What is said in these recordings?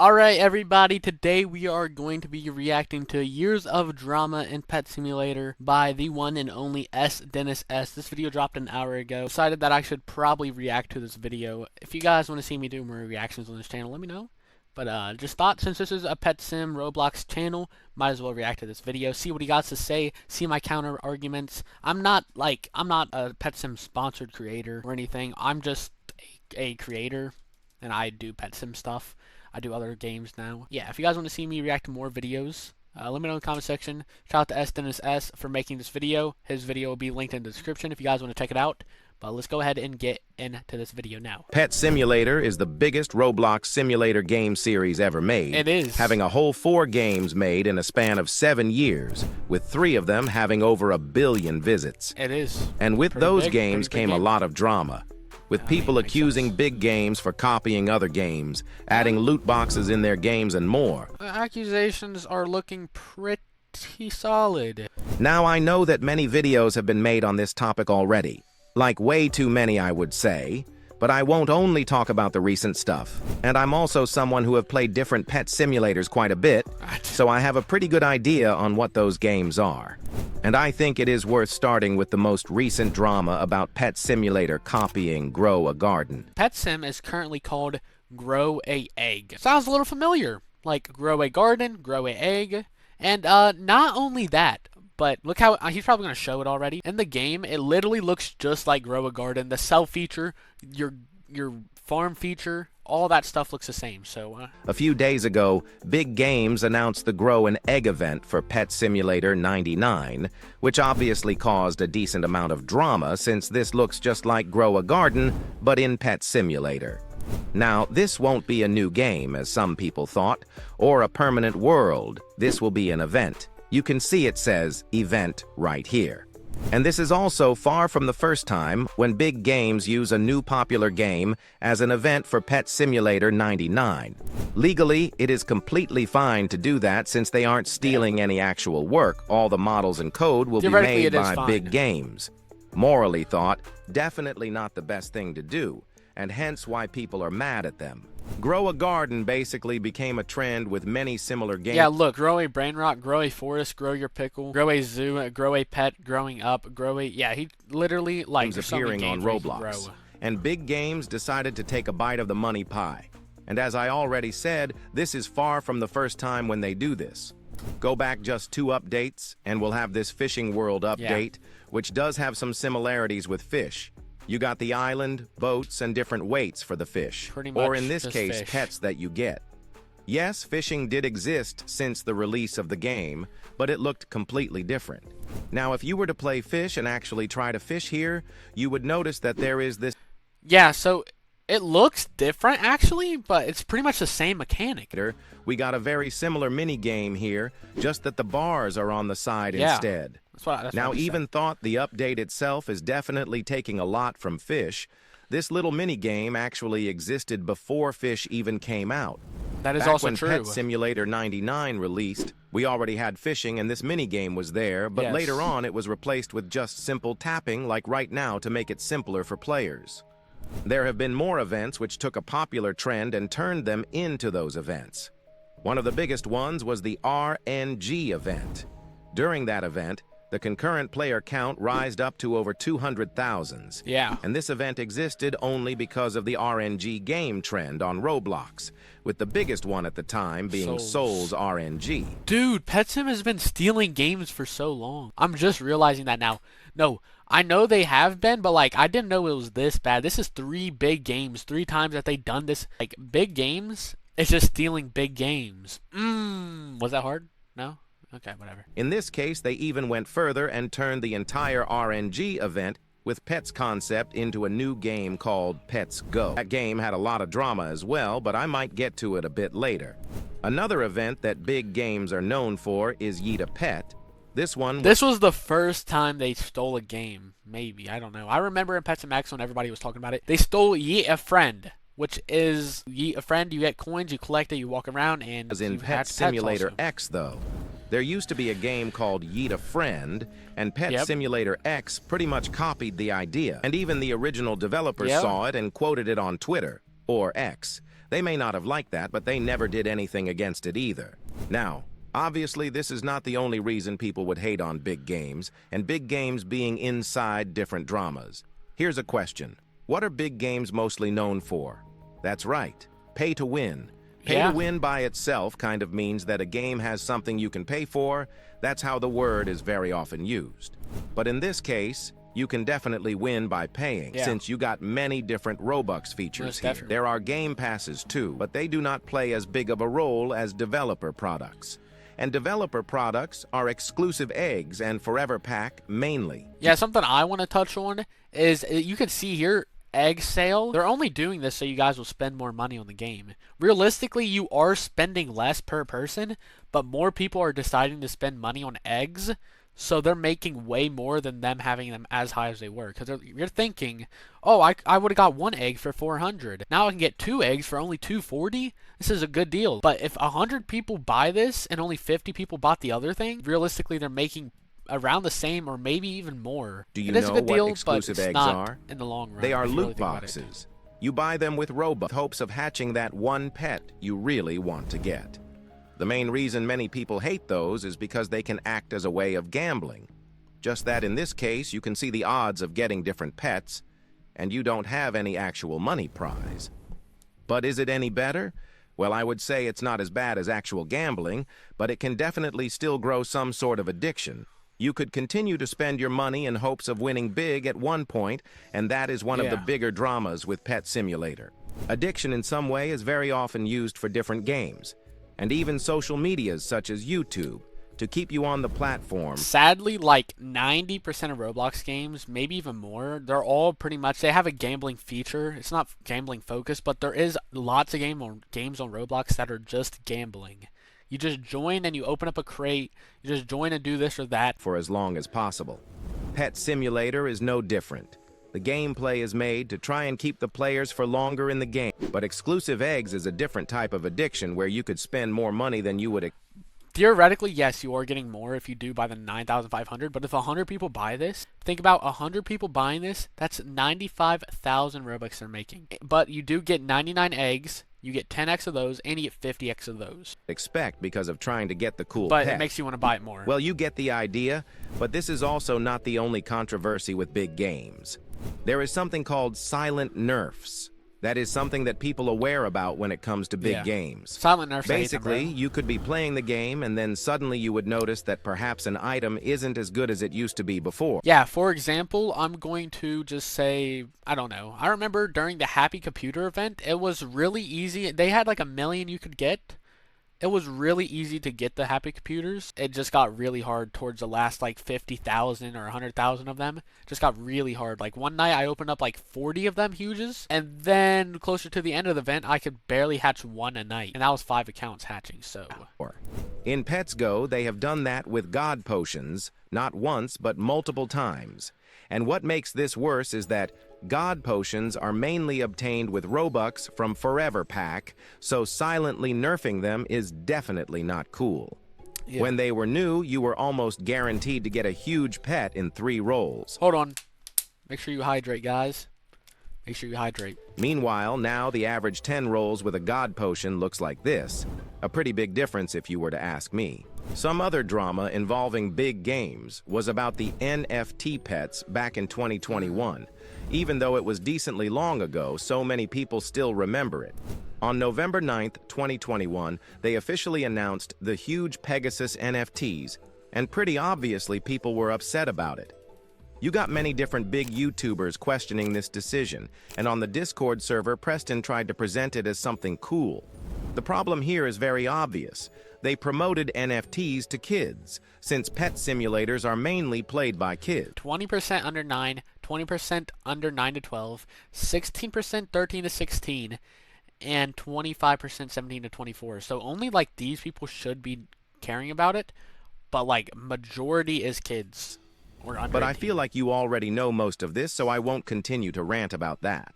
Alright everybody, today we are going to be reacting to Years of Drama in Pet Simulator by the one and only Dennis S. This video dropped an hour ago. Decided that I should probably react to this video. If you guys want to see me do more reactions on this channel, let me know. But just thought since this is a Pet Sim Roblox channel, might as well react to this video, see what he got to say, see my counter arguments. I'm not a Pet Sim sponsored creator or anything. I'm just a creator and I do Pet Sim stuff. I do other games now. Yeah, if you guys want to see me react to more videos, let me know in the comment section. Shout out to Dennis S for making this video. His video will be linked in the description if you guys want to check it out. But let's go ahead and get into this video now. Pet Simulator is the biggest Roblox simulator game series ever made. It is. Having a whole 4 games made in a span of 7 years, with 3 of them having over 1 billion visits. It is. And with those games came a lot of drama, with people accusing big games for copying other games, adding loot boxes in their games and more. Accusations are looking pretty solid. Now I know that many videos have been made on this topic already. Like way too many, I would say. But I won't only talk about the recent stuff. And I'm also someone who have played different pet simulators quite a bit, so I have a pretty good idea on what those games are. And I think it is worth starting with the most recent drama about Pet Simulator copying Grow a Garden. Pet Sim is currently called Grow a Egg. Sounds a little familiar, like grow a garden, grow a egg. And not only that, but look how he's probably going to show it already. In the game, it literally looks just like Grow a Garden. The sell feature, your farm feature, all that stuff looks the same. So a few days ago, Big Games announced the Grow an Egg event for Pet Simulator 99, which obviously caused a decent amount of drama since this looks just like Grow a Garden, but in Pet Simulator. Now, this won't be a new game, as some people thought, or a permanent world. This will be an event. You can see it says event right here. And this is also far from the first time when Big Games use a new popular game as an event for Pet Simulator 99. Legally, it is completely fine to do that since they aren't stealing any actual work. All the models and code will be made by Big Games. Morally thought, definitely not the best thing to do, and hence why people are mad at them. Grow a Garden basically became a trend with many similar games. Yeah, look, grow a brain rot, grow a forest, grow your pickle, grow a zoo, grow a pet, growing up, grow a... Yeah, he literally, like, appearing on Roblox. And Big Games decided to take a bite of the money pie. And as I already said, this is far from the first time when they do this. Go back just 2 updates, and we'll have this Fishing World update, which does have some similarities with fish. You got the island, boats, and different weights for the fish, or in this case, pets that you get. Yes, fishing did exist since the release of the game, but it looked completely different. Now, if you were to play fish and actually try to fish here, you would notice that there is this... Yeah, so it looks different, actually, but it's pretty much the same mechanic. We got a very similar mini-game here, just that the bars are on the side instead. That's now, even thought the update itself is definitely taking a lot from Fish. This little mini-game actually existed before Fish even came out. That is also true. When Pet Simulator 99 released, we already had fishing and this mini-game was there, but later on it was replaced with just simple tapping like right now to make it simpler for players. There have been more events which took a popular trend and turned them into those events. One of the biggest ones was the RNG event. During that event, the concurrent player count rised up to over 200,000. Yeah. And this event existed only because of the RNG game trend on Roblox, with the biggest one at the time being Souls RNG. Dude, Pet Sim has been stealing games for so long. I'm just realizing that now. No, I know they have been, but like I didn't know it was this bad. This is 3 big games, 3 times that they've done this. Like Big Games, it's just stealing big games. Was that hard? No? Okay, whatever. In this case, they even went further and turned the entire RNG event with Pets concept into a new game called Pets Go. That game had a lot of drama as well, but I might get to it a bit later. Another event that Big Games are known for is Yeet a Pet. This was the first time they stole a game. Maybe, I don't know. I remember in Pets and Max when everybody was talking about it. They stole Yeet a Friend, which is Yeet a Friend. You get coins, you collect it, you walk around, and as in Pet Simulator X, though. There used to be a game called Yeet a Friend, and Pet Simulator X pretty much copied the idea. And even the original developers saw it and quoted it on Twitter, or X. They may not have liked that, but they never did anything against it either. Now, obviously, this is not the only reason people would hate on big games, and big games being inside different dramas. Here's a question. What are big games mostly known for? That's right, pay to win. Pay to win by itself kind of means that a game has something you can pay for. That's how the word is very often used. But in this case, you can definitely win by paying, since you got many different Robux features here. There are game passes too, but they do not play as big of a role as developer products. And developer products are exclusive eggs and forever pack mainly. Yeah, something I want to touch on is you can see here, egg sale. They're only doing this so you guys will spend more money on the game. Realistically, you are spending less per person, but more people are deciding to spend money on eggs, so they're making way more than them having them as high as they were. Because you're thinking, oh, I would have got one egg for 400. Now I can get 2 eggs for only 240. This is a good deal. But if 100 people buy this and only 50 people bought the other thing, realistically they're making around the same or maybe even more. Do you know what exclusive eggs are? In the long run, they are loot boxes. You buy them with Robux, hopes of hatching that one pet you really want to get. The main reason many people hate those is because they can act as a way of gambling. Just that in this case, you can see the odds of getting different pets, and you don't have any actual money prize. But is it any better? Well, I would say it's not as bad as actual gambling, but it can definitely still grow some sort of addiction. You could continue to spend your money in hopes of winning big at one point, and that is one of the bigger dramas with Pet Simulator. Addiction in some way is very often used for different games, and even social medias such as YouTube, to keep you on the platform. Sadly, like 90% of Roblox games, maybe even more, they're all pretty much, they have a gambling feature. It's not gambling focused, but there is lots of games on Roblox that are just gambling. You just join and you open up a crate. You just join and do this or that. For as long as possible. Pet Simulator is no different. The gameplay is made to try and keep the players for longer in the game. But exclusive eggs is a different type of addiction where you could spend more money than you would. Theoretically, yes, you are getting more if you do buy the 9,500. But if 100 people buy this, think about 100 people buying this. That's 95,000 Robux they're making. But you do get 99 eggs. You get 10x of those, and you get 50x of those. Expect because of trying to get the cool But pet. it makes you want to buy it more. Well, you get the idea, but this is also not the only controversy with big games. There is something called silent nerfs. That is something that people are aware about when it comes to big games. Silent nerfs. Basically, you could be playing the game and then suddenly you would notice that perhaps an item isn't as good as it used to be before. Yeah, for example, I'm going to just say, I don't know. I remember during the Happy Computer event, it was really easy. They had like 1 million you could get. It was really easy to get the Happy Computers. It just got really hard towards the last like 50,000 or 100,000 of them. It just got really hard. Like one night I opened up like 40 of them huges, and then closer to the end of the event I could barely hatch one a night, and that was 5 accounts hatching. So in Pets Go, they have done that with God Potions, not once but multiple times. And what makes this worse is that God Potions are mainly obtained with Robux from Forever Pack, so silently nerfing them is definitely not cool. Yeah. When they were new, you were almost guaranteed to get a huge pet in 3 rolls. Hold on. Make sure you hydrate, guys. Make sure you hydrate. Meanwhile, now the average 10 rolls with a God Potion looks like this. A pretty big difference if you were to ask me. Some other drama involving big games was about the NFT pets back in 2021. Even though it was decently long ago, so many people still remember it. On November 9th, 2021, they officially announced the huge Pegasus NFTs, and pretty obviously people were upset about it. You got many different big YouTubers questioning this decision, and on the Discord server, Preston tried to present it as something cool. The problem here is very obvious. They promoted NFTs to kids, since pet simulators are mainly played by kids. 20% under 9, 20% under 9 to 12, 16% 13 to 16, and 25% 17 to 24. So only like these people should be caring about it, but like majority is kids or under But 18. I feel like you already know most of this, so I won't continue to rant about that.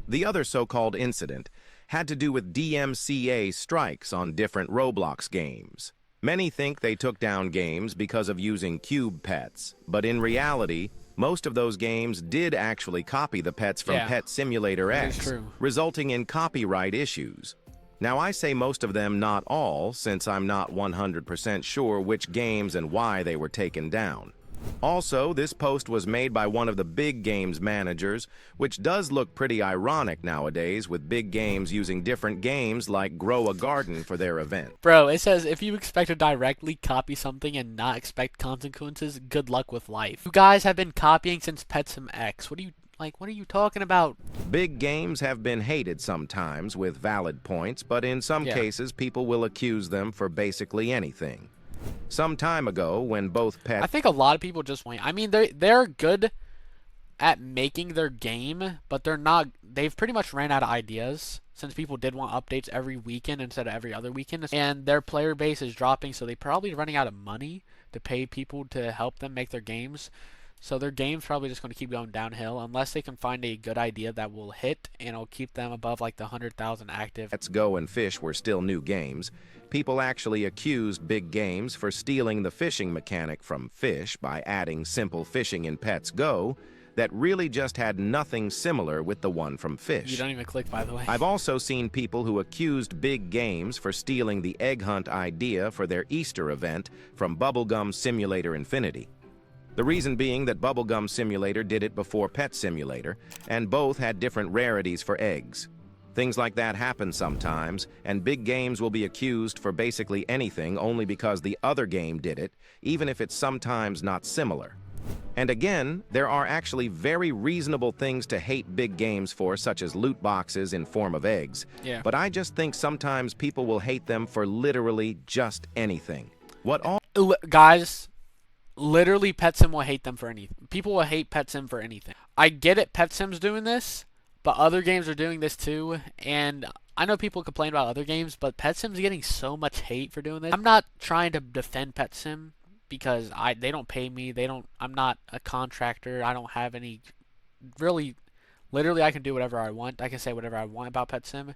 The other so-called incident had to do with DMCA strikes on different Roblox games. Many think they took down games because of using cube pets, but in reality, Most of those games did actually copy the pets from Yeah, Pet Simulator that is X, true. resulting in copyright issues. Now, I say most of them, not all, since I'm not 100% sure which games and why they were taken down. Also, this post was made by one of the big games managers, which does look pretty ironic nowadays with big games using different games like Grow a Garden for their event. Bro, it says if you expect to directly copy something and not expect consequences, good luck with life. You guys have been copying since PetSim X. What are you talking about? Big games have been hated sometimes with valid points, but in some cases people will accuse them for basically anything. Some time ago, when both I think a lot of people just want. I mean, they're good at making their game, but they're not. They've pretty much ran out of ideas since people did want updates every weekend instead of every other weekend, and their player base is dropping, so they're probably running out of money to pay people to help them make their games. So their game's probably just going to keep going downhill unless they can find a good idea that will hit and it'll keep them above like the 100,000 active. Let's Go and Fish were still new games. People actually accused big games for stealing the fishing mechanic from Fish by adding simple fishing in Pets Go that really just had nothing similar with the one from Fish. You don't even click, by the way. I've also seen people who accused big games for stealing the egg hunt idea for their Easter event from Bubblegum Simulator Infinity. The reason being that Bubblegum Simulator did it before Pet Simulator, and both had different rarities for eggs. Things like that happen sometimes, and big games will be accused for basically anything only because the other game did it, even if it's sometimes not similar. And again, there are actually very reasonable things to hate big games for, such as loot boxes in form of eggs. Yeah. But I just think sometimes people will hate them for literally just anything. Guys, literally PetSim will hate them for anything. People will hate PetSim for anything. I get it, PetSim's doing this, but other games are doing this too, and I know people complain about other games, but PetSim's getting so much hate for doing this. I'm not trying to defend PetSim because they don't pay me. I'm not a contractor. I don't have any literally I can do whatever I want. I can say whatever I want about PetSim.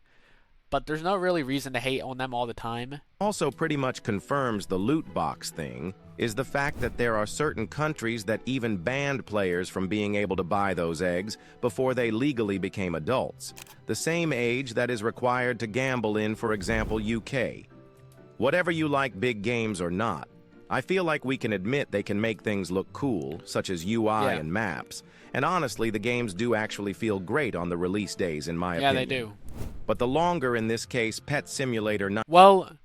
But there's no really reason to hate on them all the time. Also pretty much confirms the loot box thing is the fact that there are certain countries that even banned players from being able to buy those eggs before they legally became adults. The same age that is required to gamble in, for example, UK. Whatever you like big games or not, I feel like we can admit they can make things look cool, such as UI and maps. And honestly, the games do actually feel great on the release days, in my opinion. Yeah, they do. But the longer, in this case, Pet Simulator... Well,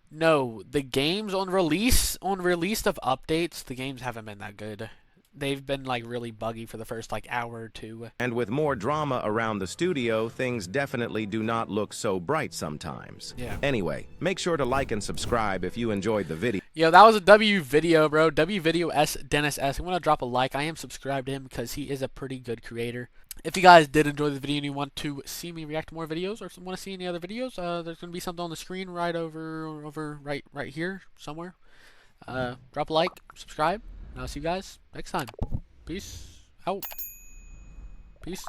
no. The games on release of updates, the games haven't been that good. They've been like really buggy for the first like hour or two. And with more drama around the studio, things definitely do not look so bright sometimes. Yeah. Anyway, make sure to like and subscribe if you enjoyed the video. Yo, that was a W video, bro. W video S Dennis S. I'm gonna drop a like. I am subscribed to him because he is a pretty good creator. If you guys did enjoy the video and you want to see me react to more videos or want to see any other videos, there's gonna be something on the screen right right here somewhere. Drop a like, subscribe, and I'll see you guys next time. Peace out. Peace.